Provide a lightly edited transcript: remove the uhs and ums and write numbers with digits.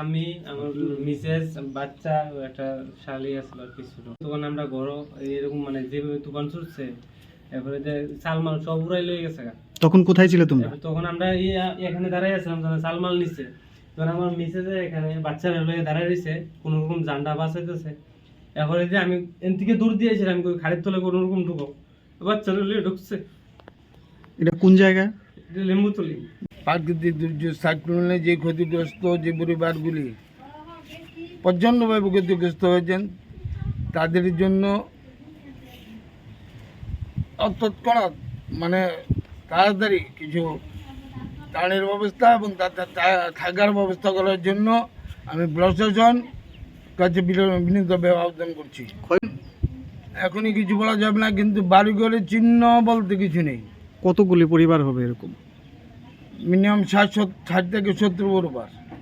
আমি আমার মিসেস বাচ্চা একটা শালি আসলো আর কিছু তখন আমরা ঘর এরকম মানে যেভাবে দোকান চলছে এরপরে যে চালমাল সব উড়াই লয়ে গেছে। তখন কোথায় ছিলে তোমরা? তখন আমরা এখানে দাঁড়াই আছিলাম চালমাল নিচে, তখন আমার মিসেস এখানে বাচ্চারা লয়ে দাঁড়াই রয়েছে কোন রকম জান্ডা বাঁচাইতেছে। এরপরে যে আমি এন থেকে দূর দিয়েছিলাম আমি খাড়ির তলে কোন রকম ঢুকো, বাচ্চারা লয়ে ঢুকছে। এটা কোন জায়গা? লেম্বুতলি। প্রাকৃতিক দুর্যোগ সাইক্লোনে যে ক্ষতিগ্রস্ত যে পরিবারগুলি প্রচণ্ডভাবে ক্ষতিগ্রস্ত হয়েছেন তাদের জন্য তৎক্ষণাৎ মানে তাড়াতাড়ি কিছু ত্রাণের ব্যবস্থা এবং থাকার ব্যবস্থা করার জন্য আমি প্রশাসন কাছে বিনীতভাবে আবেদন করছি। এখনই কিছু বলা যাবে না, কিন্তু বাড়িঘরের চিহ্ন বলতে কিছু নেই। কতগুলি পরিবার হবে এরকম? মিনিমাম 60 থেকে 70 পরিবার।